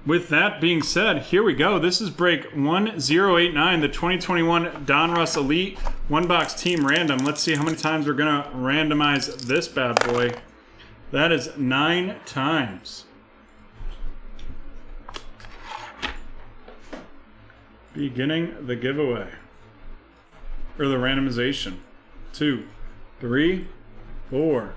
With that being said, here we go. This is break 1089, the 2021 Donruss Elite one-box team random. Let's see how many times we're going to randomize this bad boy. That is 9 times. Beginning the giveaway. Or the randomization. 2, 3, 4,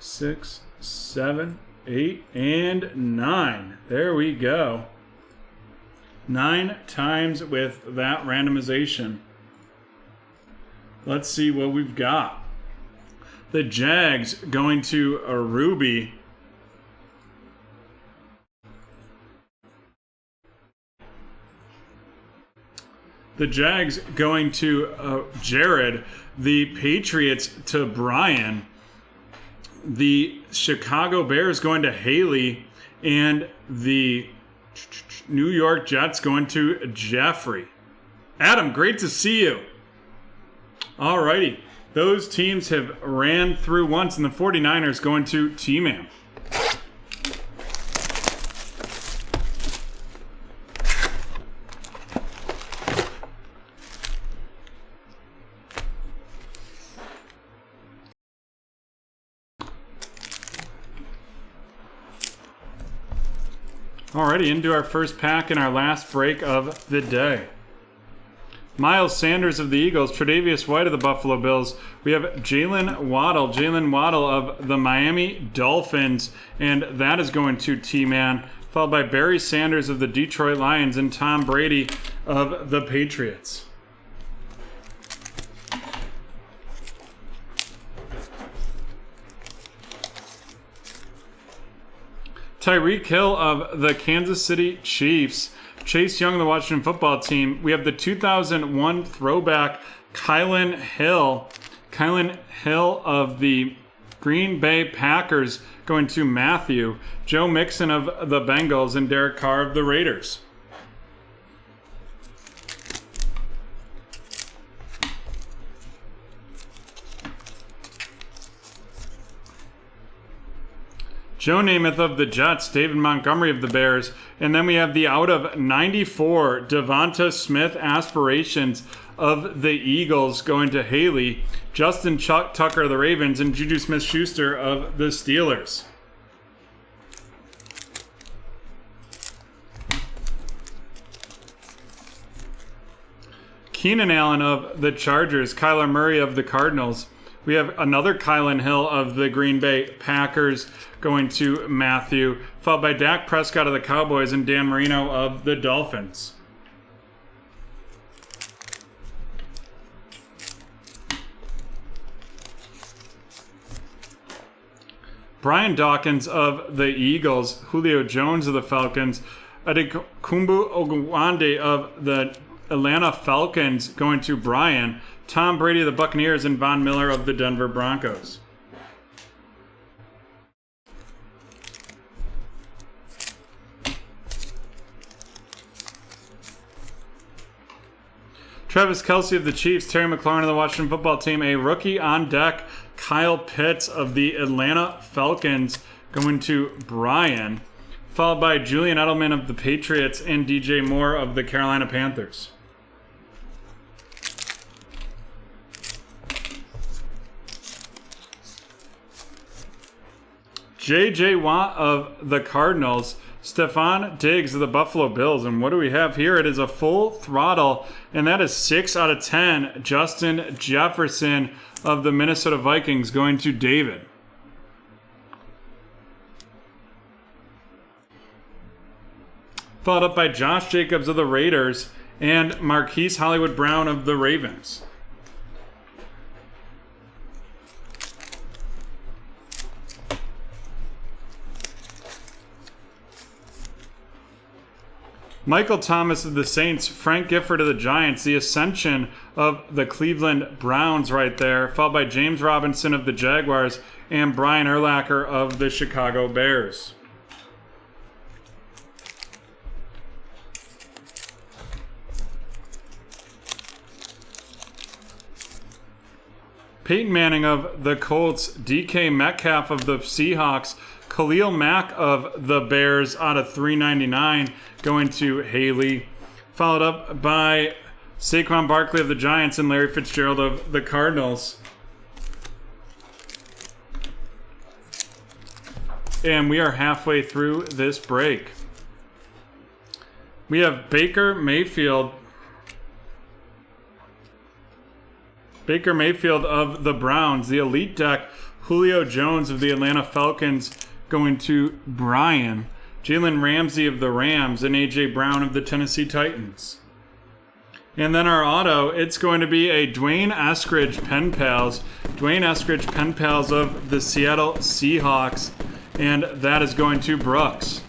6, 7, 8, and 9. There we go. 9 times with that randomization. Let's see what we've got. The Jags going to a Ruby. The Jags going to Jared. The Patriots to Brian. The Chicago Bears going to Haley. And the New York Jets going to Jeffrey. Adam, great to see you. Alrighty. Those teams have ran through once, and the 49ers going to T-Man. Alrighty, into our first pack and our last break of the day. Miles Sanders of the Eagles, Tre'Davious White of the Buffalo Bills. We have Jalen Waddle of the Miami Dolphins, and that is going to T-Man, followed by Barry Sanders of the Detroit Lions and Tom Brady of the Patriots. Tyreek Hill of the Kansas City Chiefs. Chase Young of the Washington Football Team. We have the 2001 throwback Kylan Hill. Kylan Hill of the Green Bay Packers going to Matthew. Joe Mixon of the Bengals and Derek Carr of the Raiders. Joe Namath of the Jets, David Montgomery of the Bears, and then we have the out of 94 Devonta Smith aspirations of the Eagles going to Haley, Justin Tucker of the Ravens, and Juju Smith-Schuster of the Steelers. Keenan Allen of the Chargers, Kyler Murray of the Cardinals. We have another Kylan Hill of the Green Bay Packers going to Matthew, followed by Dak Prescott of the Cowboys and Dan Marino of the Dolphins. Brian Dawkins of the Eagles, Julio Jones of the Falcons, Adekumbu Ogwande of the Atlanta Falcons going to Brian, Tom Brady of the Buccaneers, and Von Miller of the Denver Broncos. Travis Kelce of the Chiefs, Terry McLaurin of the Washington Football Team, a rookie on deck, Kyle Pitts of the Atlanta Falcons going to Brian, followed by Julian Edelman of the Patriots and DJ Moore of the Carolina Panthers. J.J. Watt of the Cardinals, Stephon Diggs of the Buffalo Bills. And what do we have here? It is a full throttle, and that is 6 out of 10. Justin Jefferson of the Minnesota Vikings going to David. Followed up by Josh Jacobs of the Raiders and Marquise Hollywood Brown of the Ravens. Michael Thomas of the Saints, Frank Gifford of the Giants, the ascension of the Cleveland Browns right there, followed by James Robinson of the Jaguars and Brian Urlacher of the Chicago Bears. Peyton Manning of the Colts, DK Metcalf of the Seahawks, Khalil Mack of the Bears out of 399 going to Haley. Followed up by Saquon Barkley of the Giants and Larry Fitzgerald of the Cardinals. And we are halfway through this break. We have Baker Mayfield. Baker Mayfield of the Browns. The Elite Deck, Julio Jones of the Atlanta Falcons going to Brian. Jalen Ramsey of the Rams and A.J. Brown of the Tennessee Titans. And then our auto, it's going to be a Dwayne Eskridge Pen Pals. Dwayne Eskridge Pen Pals of the Seattle Seahawks. And that is going to Brooks.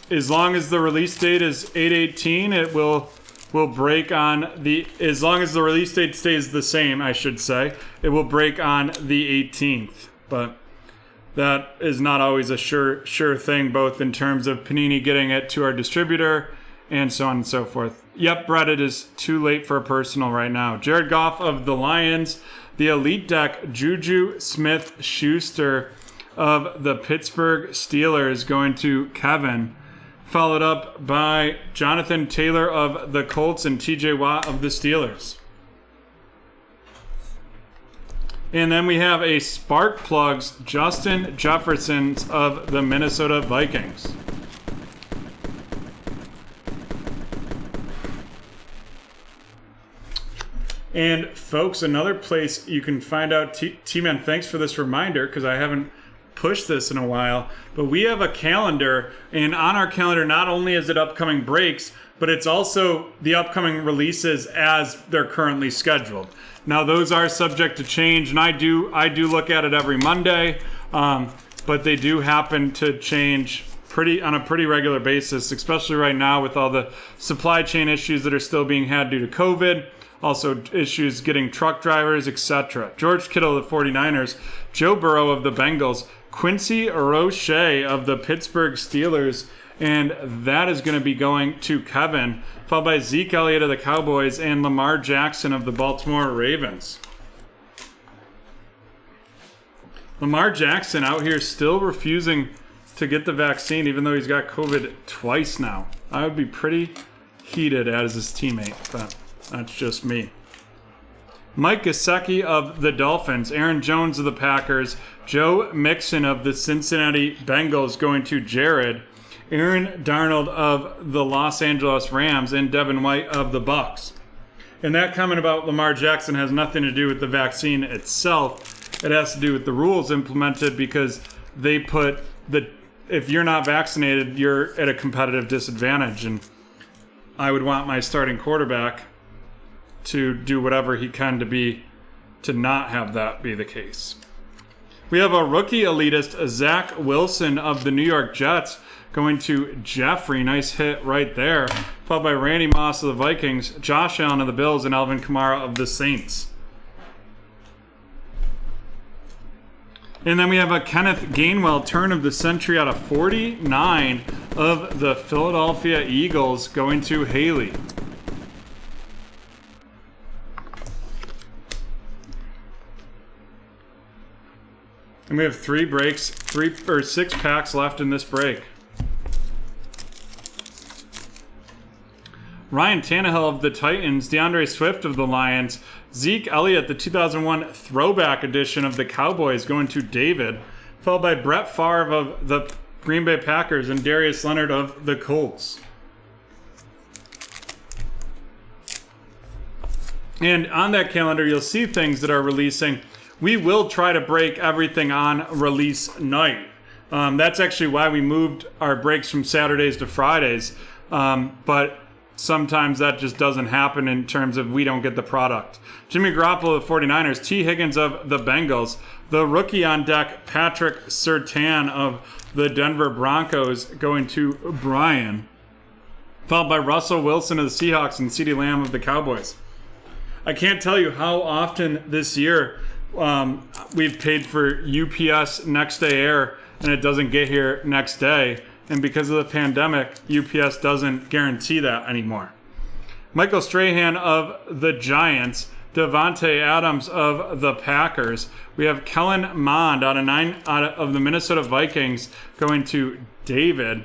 As long as the release date is 8/18, it will break on the, as long as the release date stays the same, I should say, it will break on the 18th. But that is not always a sure thing, both in terms of Panini getting it to our distributor and so on and so forth. Yep, Brett, it is too late for a personal right now. Jared Goff of the Lions, the Elite Deck, Juju Smith-Schuster of the Pittsburgh Steelers going to Kevin. Followed up by Jonathan Taylor of the Colts and TJ Watt of the Steelers. And then we have a Spark Plugs, Justin Jefferson of the Minnesota Vikings. And folks, another place you can find out, T-Man, thanks for this reminder because I haven't pushed this in a while, but we have a calendar, and on our calendar not only is it upcoming breaks, but it's also the upcoming releases as they're currently scheduled. Now those are subject to change, and I do look at it every Monday, but they do happen to change on a pretty regular basis, especially right now with all the supply chain issues that are still being had due to COVID. Also issues getting truck drivers, etc. George Kittle of the 49ers, Joe Burrow of the Bengals, Quincy Roche of the Pittsburgh Steelers, and that is going to be going to Kevin, followed by Zeke Elliott of the Cowboys and Lamar Jackson of the Baltimore Ravens. Lamar Jackson out here still refusing to get the vaccine, even though he's got COVID twice now. I would be pretty heated as his teammate, but that's just me. Mike Gesicki of the Dolphins, Aaron Jones of the Packers, Joe Mixon of the Cincinnati Bengals going to Jared, Aaron Darnold of the Los Angeles Rams, and Devin White of the Bucks. And that comment about Lamar Jackson has nothing to do with the vaccine itself. It has to do with the rules implemented because they put if you're not vaccinated, you're at a competitive disadvantage. And I would want my starting quarterback to do whatever he can to not have that be the case. We have a rookie elitist, Zach Wilson of the New York Jets, going to Jeffrey. Nice hit right there. Followed by Randy Moss of the Vikings, Josh Allen of the Bills, and Alvin Kamara of the Saints. And then we have a Kenneth Gainwell turn of the century out of 49 of the Philadelphia Eagles going to Haley. And we have 6 packs left in this break. Ryan Tannehill of the Titans, DeAndre Swift of the Lions, Zeke Elliott, the 2001 throwback edition of the Cowboys, going to David, followed by Brett Favre of the Green Bay Packers and Darius Leonard of the Colts. And on that calendar, you'll see things that are releasing. We will try to break everything on release night. That's actually why we moved our breaks from Saturdays to Fridays. But sometimes that just doesn't happen in terms of we don't get the product. Jimmy Garoppolo of the 49ers, T. Higgins of the Bengals, the rookie on deck, Patrick Surtain of the Denver Broncos, going to Brian, followed by Russell Wilson of the Seahawks and CeeDee Lamb of the Cowboys. I can't tell you how often this year we've paid for UPS next day air and it doesn't get here next day. And because of the pandemic, UPS doesn't guarantee that anymore. Michael Strahan of the Giants. Devontae Adams of the Packers. We have Kellen Mond out of the Minnesota Vikings going to David,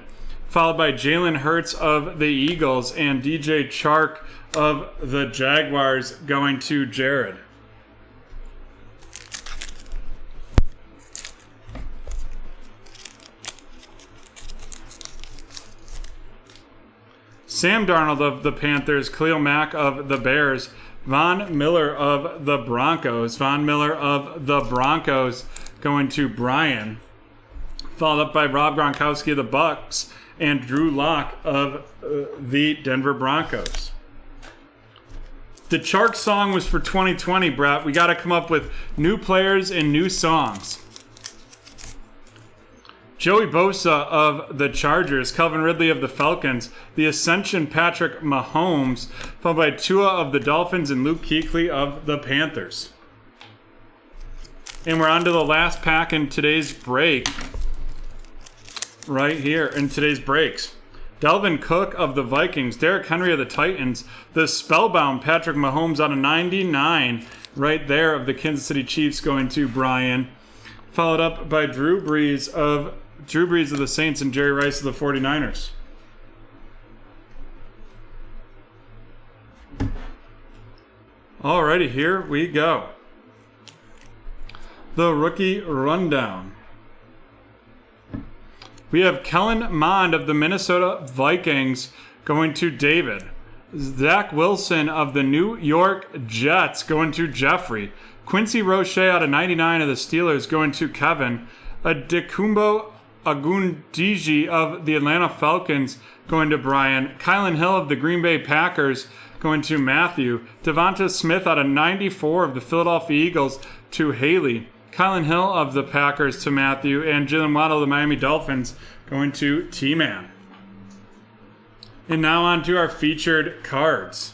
followed by Jalen Hurts of the Eagles and DJ Chark of the Jaguars going to Jared. Sam Darnold of the Panthers, Khalil Mack of the Bears, Von Miller of the Broncos. Von Miller of the Broncos going to Brian. Followed up by Rob Gronkowski of the Bucks and Drew Lock of the Denver Broncos. The Chark song was for 2020, Brett. We got to come up with new players and new songs. Joey Bosa of the Chargers, Calvin Ridley of the Falcons, the Ascension Patrick Mahomes, followed by Tua of the Dolphins and Luke Kuechly of the Panthers. And we're on to the last pack in today's break. Right here in today's breaks. Delvin Cook of the Vikings, Derrick Henry of the Titans, the Spellbound Patrick Mahomes out of 99 right there of the Kansas City Chiefs going to Brian. Followed up by Drew Brees of the Saints and Jerry Rice of the 49ers. Alrighty, here we go. The rookie rundown. We have Kellen Mond of the Minnesota Vikings going to David. Zach Wilson of the New York Jets going to Jeffrey. Quincy Roche out of 99 of the Steelers going to Kevin. Adekumbo Agundiji of the Atlanta Falcons going to Brian. Kylan Hill of the Green Bay Packers going to Matthew. Devonta Smith out of 94 of the Philadelphia Eagles to Haley. Kylan Hill of the Packers to Matthew. And Jalen Waddle of the Miami Dolphins going to T-Man. And now on to our featured cards.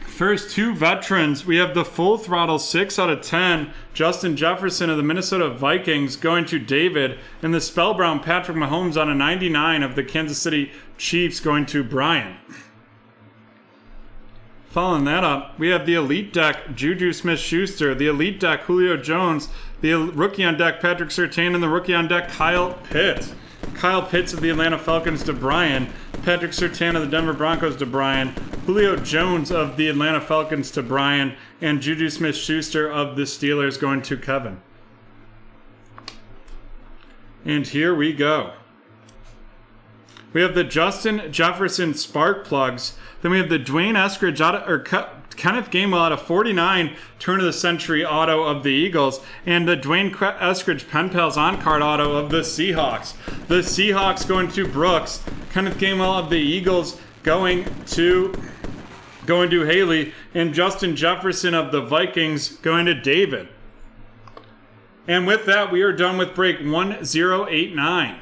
First, two veterans. We have the Full Throttle 6 out of 10. Justin Jefferson of the Minnesota Vikings going to David. And the Spellbound Patrick Mahomes on a 99 of the Kansas City Chiefs going to Brian. Following that up, we have the Elite Deck Juju Smith-Schuster, the Elite Deck Julio Jones, the Rookie on Deck Patrick Surtain, and the Rookie on Deck Kyle Pitts. Kyle Pitts of the Atlanta Falcons to Brian. Patrick Surtain of the Denver Broncos to Brian. Julio Jones of the Atlanta Falcons to Brian. And Juju Smith-Schuster of the Steelers going to Kevin. And here we go. We have the Justin Jefferson Spark Plugs. Then we have the Dwayne Eskridge Kenneth Gainwell out of 49 turn of the century auto of the Eagles, and the Dwayne Eskridge Pen Pals on card auto of the Seahawks. The Seahawks going to Brooks. Kenneth Gainwell of the Eagles going to Haley, and Justin Jefferson of the Vikings going to David. And with that, we are done with break 1089.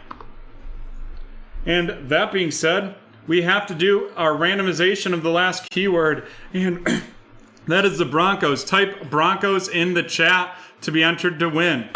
And that being said, we have to do our randomization of the last keyword, and that is the Broncos. Type Broncos in the chat to be entered to win.